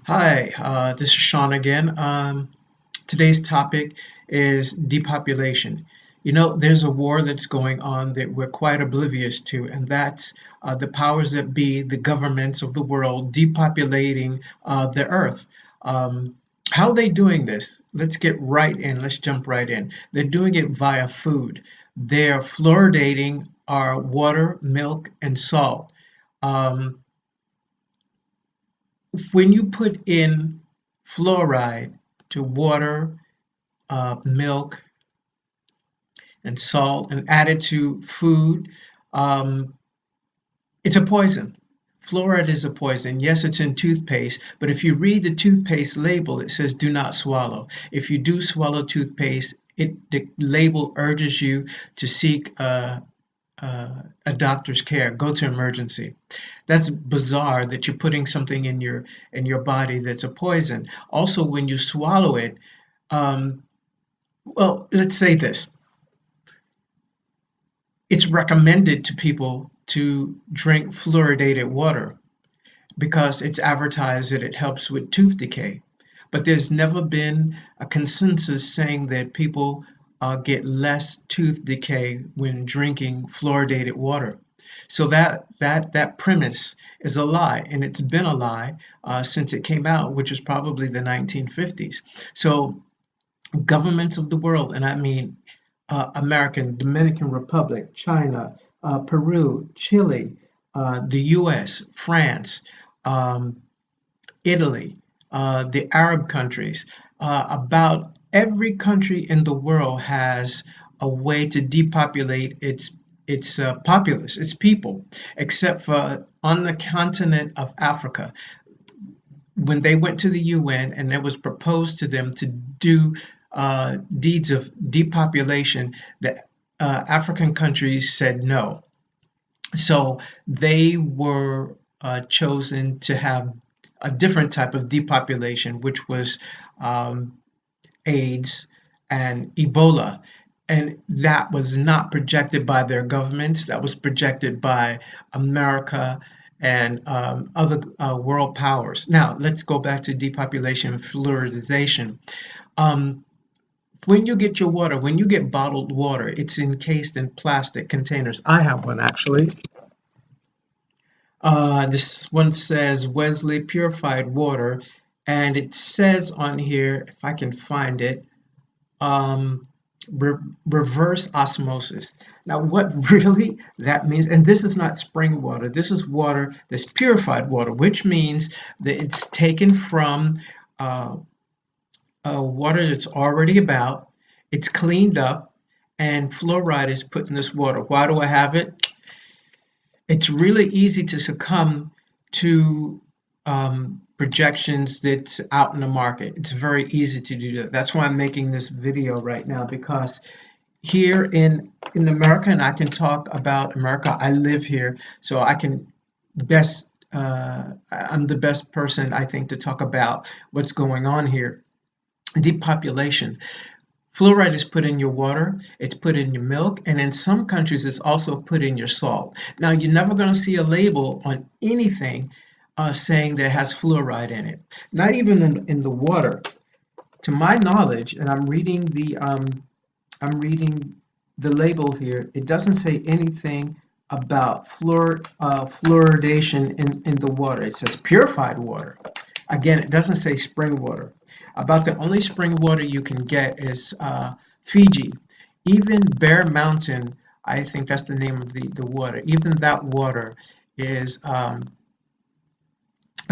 Hi, this is Sean again. Today's topic is depopulation. There's a war that's going on that we're quite oblivious to, and that's the powers that be, the governments of the world, depopulating the earth. Um, how are they doing this? Let's get right in. Let's jump right in. They're doing it via food. They're fluoridating our water, milk, and salt. Um, when you put in fluoride to water, milk, and salt and add it to food, um, it's a poison. Fluoride is a poison. Yes, it's in toothpaste, but if you read the toothpaste label, it says do not swallow. If you do swallow toothpaste, the label urges you to seek a doctor's care. Go to emergency. That's bizarre that you're putting something in your body that's a poison. Also, when you swallow it, um, well, let's say this: it's recommended to people to drink fluoridated water because it's advertised that it helps with tooth decay. But there's never been a consensus saying that people get less tooth decay when drinking fluoridated water. So that premise is a lie, and it's been a lie since it came out, which is probably the 1950s. So governments of the world, and I mean American, Dominican Republic, China, Peru, Chile, the U.S., France, um, Italy, the Arab countries. About every country in the world has a way to depopulate its populace, its people, except for on the continent of Africa. When they went to the UN and it was proposed to them to do deeds of depopulation, the African countries said no. So they were chosen to have a different type of depopulation, which was um, AIDS and Ebola. And that was not projected by their governments, that was projected by America and other world powers. Now, let's go back to depopulation and fluoridization. Um, when you get your water, when you get bottled water, it's encased in plastic containers. I have one actually. This one says Wesley purified water, and it says on here, if I can find it, um, reverse osmosis. Now, what really that means, and this is not spring water, this is water that's purified water, which means that it's taken from uh, water that's already about, it's cleaned up, and fluoride is put in this water. Why do I have it? It's really easy to succumb to projections that's out in the market. It's very easy to do that. That's why I'm making this video right now, because here in America, and I can talk about America. I live here, so I can best. I'm the best person, I think, to talk about what's going on here. Depopulation. Fluoride is put in your water, it's put in your milk, and in some countries it's also put in your salt. Now, you're never going to see a label on anything saying that it has fluoride in it, not even in the water. To my knowledge, and I'm reading the label here, it doesn't say anything about fluoridation in the water. It says purified water. Again, it doesn't say spring water. About the only spring water you can get is Fiji. Even Bear Mountain, I think that's the name of the water. Even that water is, I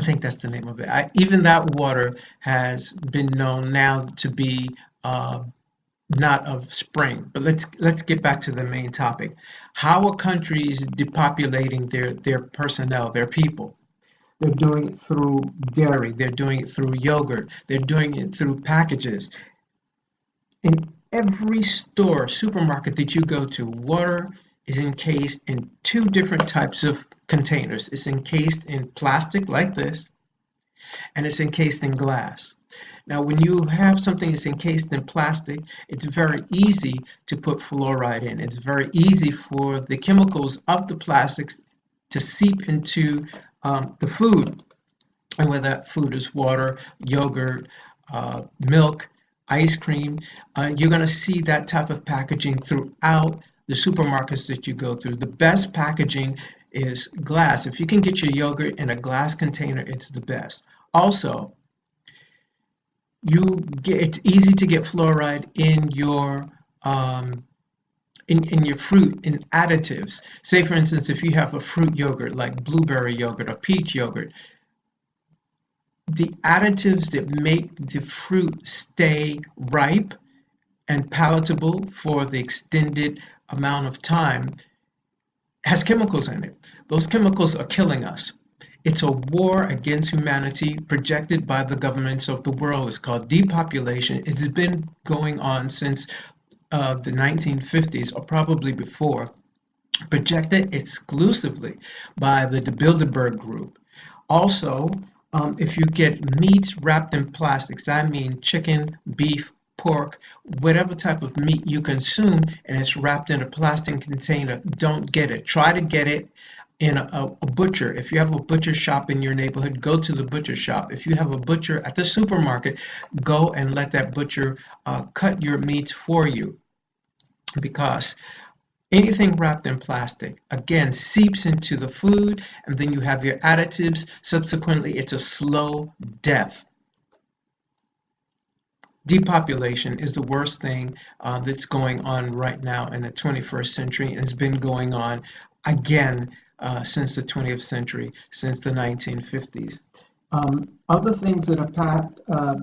think that's the name of it. Even that water has been known now to be not of spring. But let's get back to the main topic. How are countries depopulating their personnel, their people? They're doing it through dairy. They're doing it through yogurt. They're doing it through packages. In every store, supermarket that you go to, water is encased in two different types of containers. It's encased in plastic like this, and it's encased in glass. Now, when you have something that's encased in plastic, it's very easy to put fluoride in. It's very easy for the chemicals of the plastics to seep into the food. and whether that food is water, yogurt, milk, ice cream, you're going to see that type of packaging throughout the supermarkets that you go through. The best packaging is glass. If you can get your yogurt in a glass container, it's the best. Also, it's easy to get fluoride um, in your fruit in additives. Say for instance, if you have a fruit yogurt like blueberry yogurt or peach yogurt, the additives that make the fruit stay ripe and palatable for the extended amount of time has chemicals in it. Those chemicals are killing us. It's a war against humanity projected by the governments of the world. It's called depopulation. It's been going on since the 1950s or probably before, projected exclusively by the Bilderberg Group. Also, if you get meats wrapped in plastics, I mean chicken, beef, pork, whatever type of meat you consume, and it's wrapped in a plastic container, don't get it. Try to get it in a butcher. If you have a butcher shop in your neighborhood, go to the butcher shop. If you have a butcher at the supermarket, go and let that butcher cut your meats for you, because anything wrapped in plastic, again, seeps into the food, and then you have your additives. Subsequently, it's a slow death. Depopulation is the worst thing that's going on right now in the 21st century, and has been going on again since the 20th century, since the 1950s. Other things that are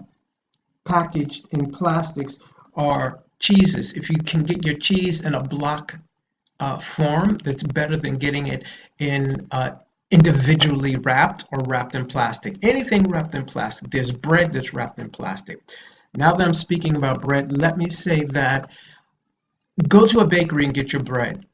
packaged in plastics are cheeses. If you can get your cheese in a block form, that's better than getting it in individually wrapped or wrapped in plastic. Anything wrapped in plastic. There's bread that's wrapped in plastic. Now that I'm speaking about bread, let me say that go to a bakery and get your bread.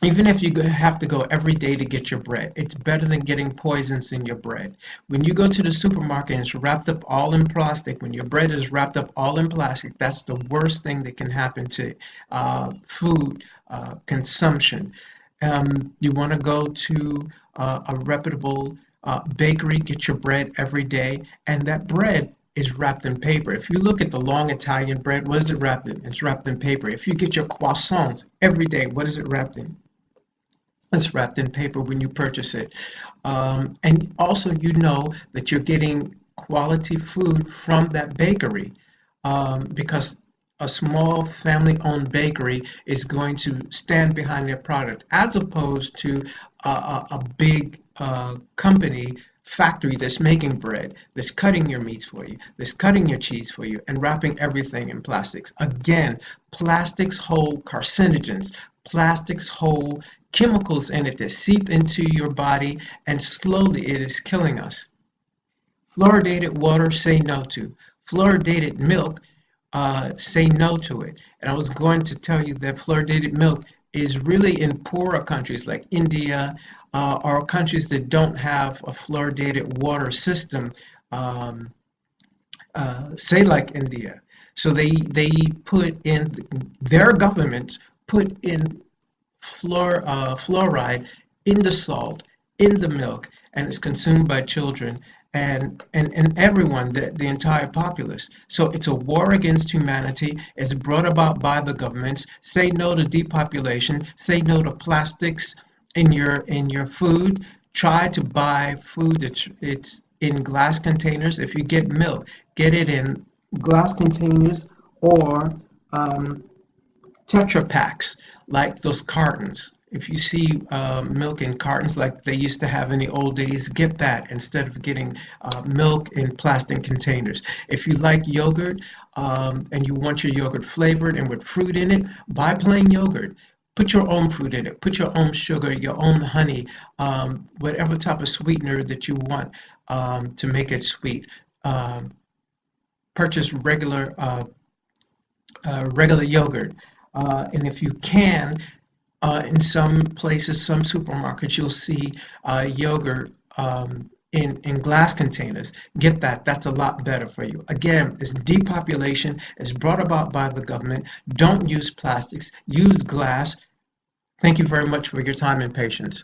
Even if you have to go every day to get your bread, it's better than getting poisons in your bread. When you go to the supermarket and it's wrapped up all in plastic, when your bread is wrapped up all in plastic, that's the worst thing that can happen to food consumption. You want to go to a reputable bakery, get your bread every day, and that bread is wrapped in paper. If you look at the long Italian bread, what is it wrapped in? It's wrapped in paper. If you get your croissants every day, what is it wrapped in? It's wrapped in paper when you purchase it. And also, you know that you're getting quality food from that bakery, because a small family-owned bakery is going to stand behind their product, as opposed to a big company factory that's making bread, that's cutting your meats for you, that's cutting your cheese for you, and wrapping everything in plastics. Again, plastics hold carcinogens. Plastics hold chemicals in it that seep into your body, and slowly it is killing us. Fluoridated water, say no to. Fluoridated milk, say no to it. And I was going to tell you that fluoridated milk is really in poorer countries like India, or countries that don't have a fluoridated water system, um, say like India. So they put in, their governments put in fluoride in the salt, in the milk, and it's consumed by children and everyone, the entire populace. So it's a war against humanity. It's brought about by the governments. Say no to depopulation. Say no to plastics in your food. Try to buy food that's it's in glass containers. If you get milk, get it in glass containers, or um, Tetra packs, like those cartons. If you see milk in cartons like they used to have in the old days, get that instead of getting milk in plastic containers. If you like yogurt, and you want your yogurt flavored and with fruit in it, buy plain yogurt. Put your own fruit in it. Put your own sugar, your own honey, whatever type of sweetener that you want to make it sweet. Um, Purchase regular yogurt. And if you can, in some places, some supermarkets, you'll see yogurt in glass containers. Get that. That's a lot better for you. Again, this depopulation is brought about by the government. Don't use plastics. Use glass. Thank you very much for your time and patience.